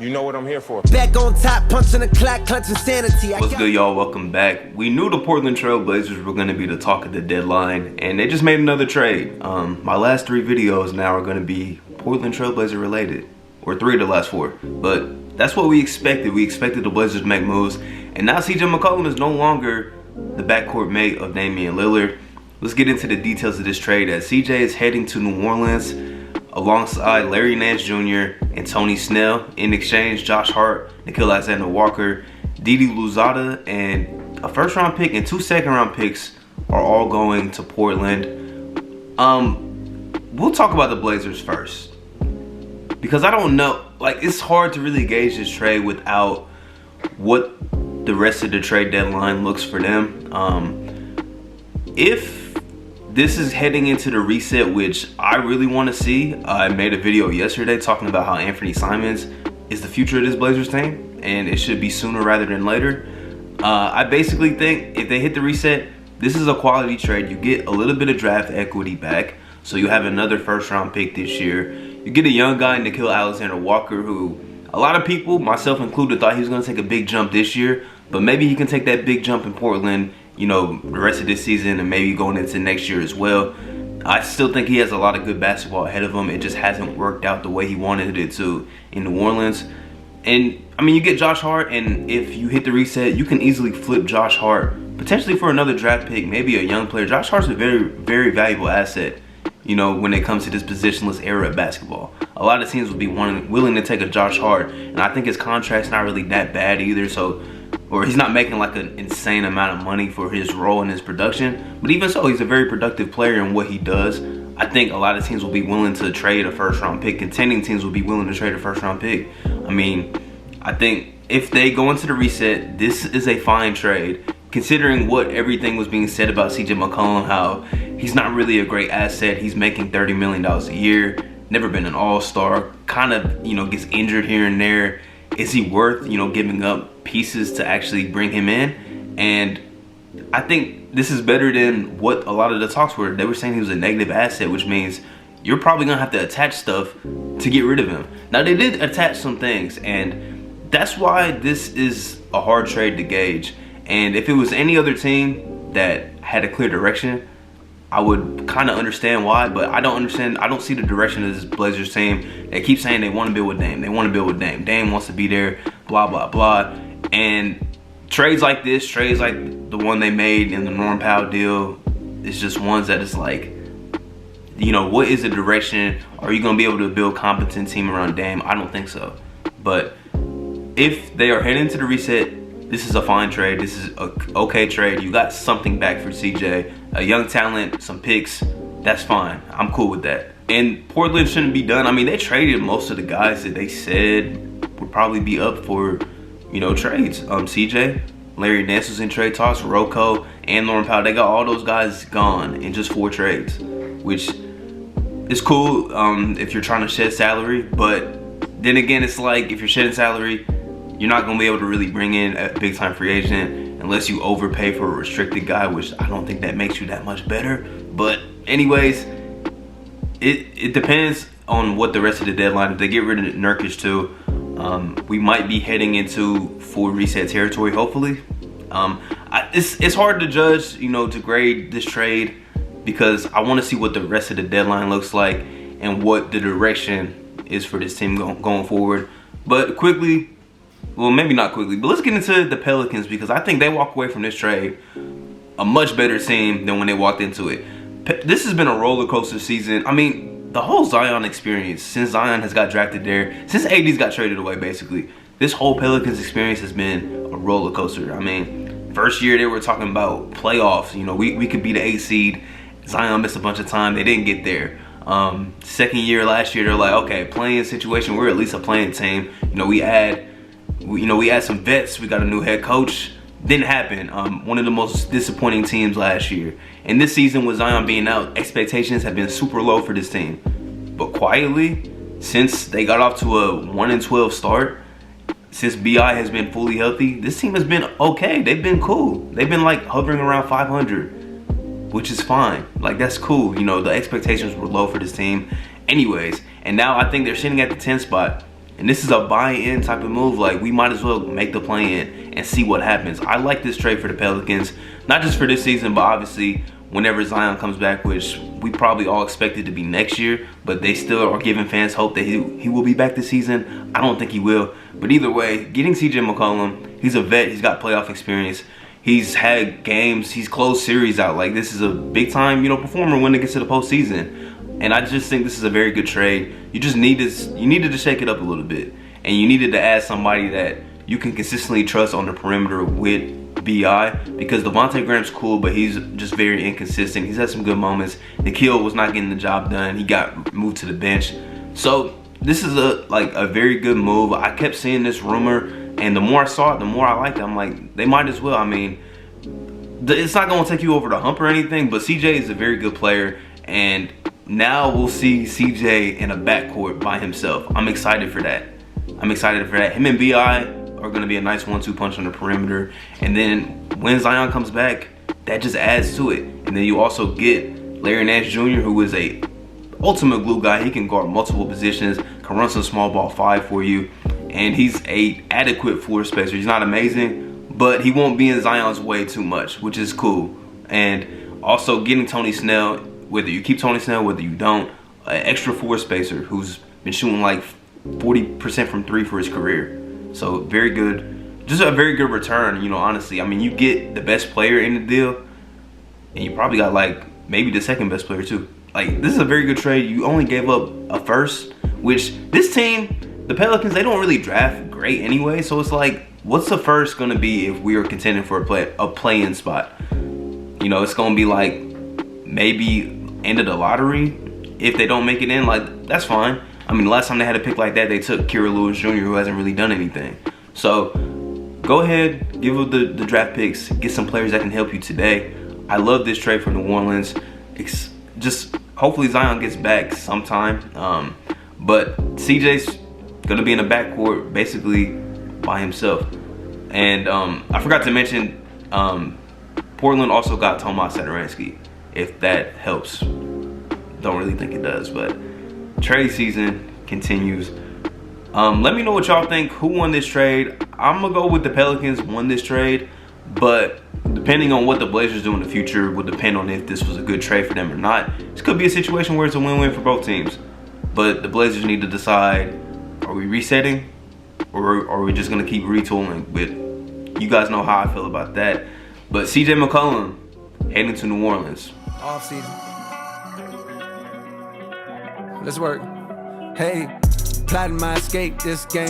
You know what I'm here for. Back on top, punching the clock, clutching sanity. What's good, y'all? Welcome back. We knew the Portland Trailblazers were going to be the talk of the deadline, and they just made another trade. My last 3 videos now are going to be Portland Trailblazer related, or 3 of the last 4. But that's what we expected. We expected the Blazers to make moves, and now CJ McCollum is no longer the backcourt mate of Damian Lillard. Let's get into the details of this trade as CJ is heading to New Orleans alongside Larry Nance Jr. and Tony Snell. In exchange, Josh Hart, Nickeil Alexander-Walker, Didi Louzada, and a first-round pick and 2 second-round picks are all going to Portland. We'll talk about the Blazers first, because I don't know, like, it's hard to really gauge this trade without what the rest of the trade deadline looks for them. If this is heading into the reset, which I really want to see. I made a video yesterday talking about how Anthony Simons is the future of this Blazers team, and it should be sooner rather than later. I basically think if they hit the reset, this is a quality trade. You get a little bit of draft equity back, so you have another first-round pick this year. You get a young guy, Nickeil Alexander-Walker, who a lot of people, myself included, thought he was going to take a big jump this year, but maybe he can take that big jump in Portland, you know, the rest of this season and maybe going into next year as well. I still think he has a lot of good basketball ahead of him. It just hasn't worked out the way he wanted it to in New Orleans. And I mean, you get Josh Hart, and if you hit the reset, you can easily flip Josh Hart potentially for another draft pick, maybe a young player. Josh Hart's a very, very valuable asset, you know, when it comes to this positionless era of basketball. A lot of teams will be willing to take a Josh Hart, and I think his contract's not really that bad either, so, or he's not making like an insane amount of money for his role in his production, but even so, he's a very productive player in what he does. I think a lot of teams will be willing to trade a first-round pick. Contending teams will be willing to trade a first-round pick. I mean, I think if they go into the reset, this is a fine trade, considering what everything was being said about CJ McCollum, how he's not really a great asset. He's making $30 million a year, never been an all-star, kind of, you know, gets injured here and there. Is he worth, you know, giving up pieces to actually bring him in? And I think this is better than what a lot of the talks were. They were saying he was a negative asset, which means you're probably gonna have to attach stuff to get rid of him. Now, they did attach some things, and that's why this is a hard trade to gauge. And if it was any other team that had a clear direction, I would kind of understand why, but I don't understand. I don't see the direction of this Blazers team. They keep saying they want to build with Dame. They want to build with Dame. Dame wants to be there, blah, blah, blah. And trades like this, trades like the one they made in the Norm Powell deal, it's just ones that it's like, you know, what is the direction? Are you going to be able to build a competent team around Dame? I don't think so. But if they are heading to the reset, this is a fine trade. This is an okay trade. You got something back for CJ, a young talent, some picks. That's fine. I'm cool with that. And Portland shouldn't be done. I mean, they traded most of the guys that they said would probably be up for, you know, trades. CJ, Larry Nance was in trade talks, Rocco, and Norm Powell. They got all those guys gone in just 4 trades, which is cool if you're trying to shed salary. But then again, it's like if you're shedding salary, you're not going to be able to really bring in a big-time free agent unless you overpay for a restricted guy, which I don't think that makes you that much better. But anyways, it depends on what the rest of the deadline. If they get rid of Nurkic too, we might be heading into full reset territory, hopefully. It's hard to judge, you know, to grade this trade, because I want to see what the rest of the deadline looks like and what the direction is for this team going forward. But quickly, well, maybe not quickly, but let's get into the Pelicans, because I think they walk away from this trade a much better team than when they walked into it. This has been a roller coaster season. I mean, the whole Zion experience, since Zion has got drafted there, since AD's got traded away, basically, this whole Pelicans experience has been a roller coaster. I mean, first year they were talking about playoffs. You know, we could be the 8th seed. Zion missed a bunch of time. They didn't get there. Second year, last year, they're like, okay, playing situation, we're at least a playing team. You know, we had some vets. We got a new head coach. Didn't happen. One of the most disappointing teams last year. And this season, with Zion being out, expectations have been super low for this team. But quietly, since they got off to a 1-12 start, since BI has been fully healthy, this team has been okay. They've been cool. They've been like hovering around 500, which is fine. Like, that's cool. You know, the expectations were low for this team anyways. And now I think they're sitting at the 10th spot. And this is a buy-in type of move. Like, we might as well make the play-in and see what happens. I like this trade for the Pelicans, not just for this season, but obviously whenever Zion comes back, which we probably all expect it to be next year, but they still are giving fans hope that he will be back this season. I don't think he will. But either way, getting CJ McCollum, he's a vet. He's got playoff experience. He's had games. He's closed series out. Like, this is a big-time, performer when it gets to the postseason. And I just think this is a very good trade. You just needed to shake it up a little bit. And you needed to add somebody that you can consistently trust on the perimeter with BI, because Devontae Graham's cool, but he's just very inconsistent. He's had some good moments. Nikhil was not getting the job done. He got moved to the bench. So this is a very good move. I kept seeing this rumor, and the more I saw it, the more I liked it. I'm like, they might as well. I mean, it's not going to take you over the hump or anything, but CJ is a very good player, and now we'll see CJ in a backcourt by himself. I'm excited for that. Him and BI are going to be a nice 1-2 punch on the perimeter. And then when Zion comes back, that just adds to it. And then you also get Larry Nance Jr., who is a ultimate glue guy. He can guard multiple positions, can run some small ball 5 for you. And he's a adequate floor spacer. He's not amazing, but he won't be in Zion's way too much, which is cool. And also getting Tony Snell, whether you keep Tony Snell, whether you don't, an extra floor spacer who's been shooting like 40% from 3 for his career. So very good, just a very good return, honestly. I mean, you get the best player in the deal, and you probably got like maybe the second best player too. Like, this is a very good trade. You only gave up a first, which this team, the Pelicans, they don't really draft great anyway. So it's like, what's the first gonna be if we are contending for a play-in spot? It's gonna be like maybe end of the lottery if they don't make it in. Like, that's fine. I mean, the last time they had a pick like that, they took Kira Lewis Jr., who hasn't really done anything. So go ahead, give up the draft picks, get some players that can help you today. I love this trade for New Orleans. It's just hopefully Zion gets back sometime. But CJ's gonna be in the backcourt basically by himself. And I forgot to mention, Portland also got Tomas Satoransky, if that helps. Don't really think it does, but trade season continues. Let me know what y'all think. Who won this trade? I'm gonna go with the Pelicans won this trade, but depending on what the Blazers do in the future will depend on if this was a good trade for them or not. This could be a situation where it's a win-win for both teams, but the Blazers need to decide, are we resetting or are we just gonna keep retooling? But you guys know how I feel about that. But CJ McCollum heading to New Orleans. Off season. Let's work. Hey, plotting my escape this game.